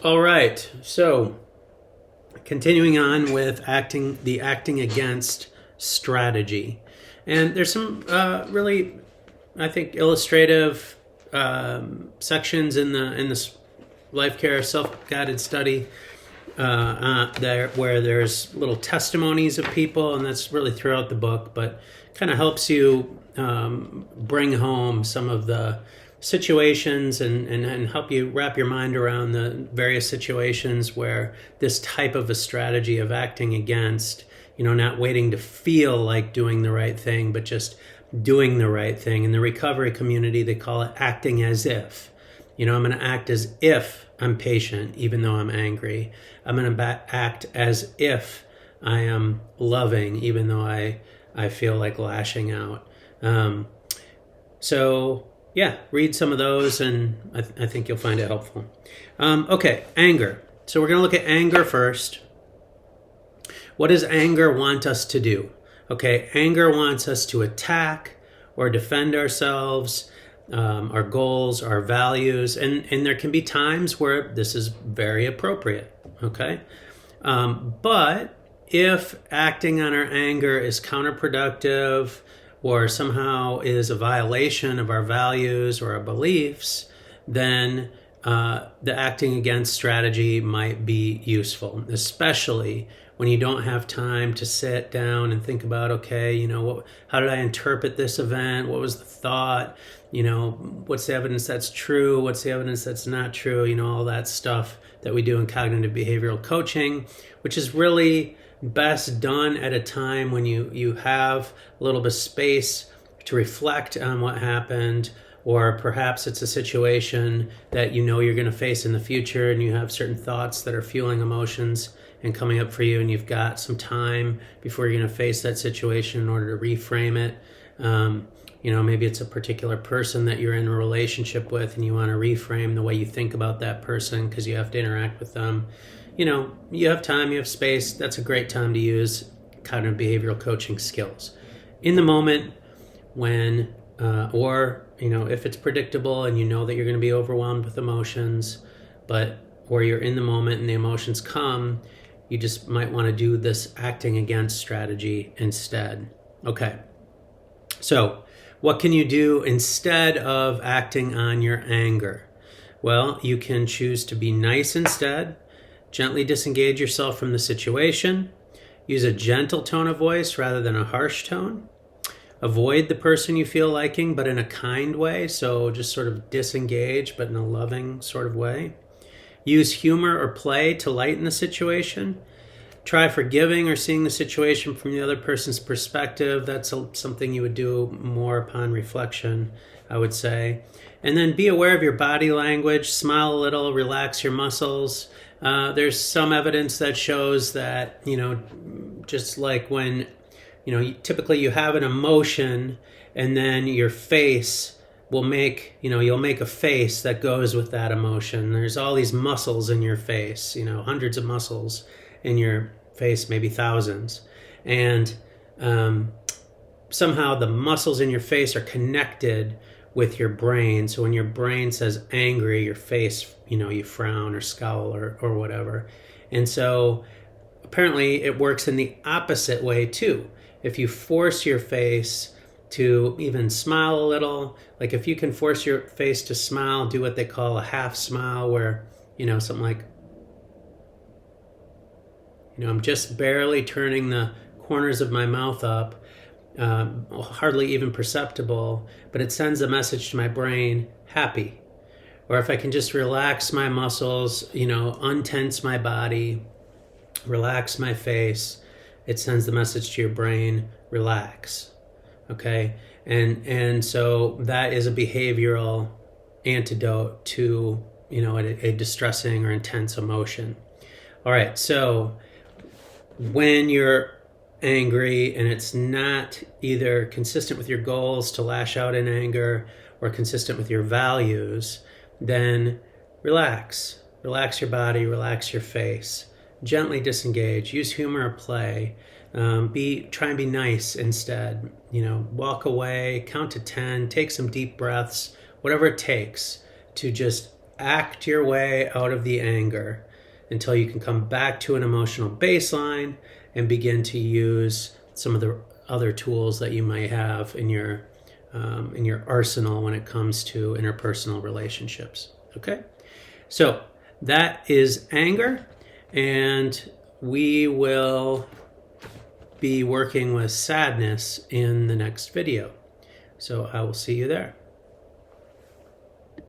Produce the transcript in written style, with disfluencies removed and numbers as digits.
All right. So, continuing on with the acting against strategy. And there's some really, I think, illustrative sections in this life care self-guided study there where there's little testimonies of people, and that's really throughout the book, but kind of helps you bring home some of the situations and help you wrap your mind around the various situations where this type of a strategy of acting against, not waiting to feel like doing the right thing, but just doing the right thing. In the recovery community, they call it acting as if. I'm going to act as if I'm patient, even though I'm angry. I'm going to act as if I am loving, even though I feel like lashing out. So, yeah, read some of those, and I think you'll find it helpful. Okay, anger. So we're going to look at anger first. What does anger want us to do? Okay, anger wants us to attack or defend ourselves, our goals, our values, and there can be times where this is very appropriate, okay? But if acting on our anger is counterproductive or somehow is a violation of our values or our beliefs, then the acting against strategy might be useful, especially when you don't have time to sit down and think about, okay, how did I interpret this event? What was the thought? What's the evidence that's true? What's the evidence that's not true? All that stuff that we do in cognitive behavioral coaching, which is really best done at a time when you have a little bit of space to reflect on what happened, or perhaps it's a situation that you're going to face in the future and you have certain thoughts that are fueling emotions and coming up for you, and you've got some time before you're going to face that situation in order to reframe it. Maybe it's a particular person that you're in a relationship with and you want to reframe the way you think about that person because you have to interact with them. You have time, you have space. That's a great time to use cognitive behavioral coaching skills. In the moment when, if it's predictable and that you're going to be overwhelmed with emotions, or you're in the moment and the emotions come, you just might want to do this acting against strategy instead. Okay. So, what can you do instead of acting on your anger? Well, you can choose to be nice instead. Gently disengage yourself from the situation. Use a gentle tone of voice rather than a harsh tone. Avoid the person you feel liking, but in a kind way. So just sort of disengage, but in a loving sort of way. Use humor or play to lighten the situation. Try forgiving or seeing the situation from the other person's perspective. That's something you would do more upon reflection, I would say. And then be aware of your body language. Smile a little, relax your muscles. There's some evidence that shows that, just like when, typically you have an emotion and then your face will make, you'll make a face that goes with that emotion. There's all these muscles in your face, hundreds of muscles in your face, maybe thousands. And somehow the muscles in your face are connected with your brain. So when your brain says angry, your face, you frown or scowl or whatever. And so apparently it works in the opposite way too. If you force your face to even smile a little, like if you can force your face to smile, do what they call a half smile where, something like, I'm just barely turning the corners of my mouth up, hardly even perceptible, but it sends a message to my brain, happy. Or if I can just relax my muscles, untense my body, relax my face, it sends the message to your brain, relax. Okay? And so that is a behavioral antidote to, a distressing or intense emotion. All right, so when you're angry and it's not either consistent with your goals to lash out in anger or consistent with your values, then relax. Relax your body, relax your face. Gently disengage. Use humor or play. Try and be nice instead. Walk away, count to 10, take some deep breaths, whatever it takes to just act your way out of the anger until you can come back to an emotional baseline and begin to use some of the other tools that you might have in your arsenal when it comes to interpersonal relationships. Okay, so that is anger, and we will be working with sadness in the next video. So I will see you there.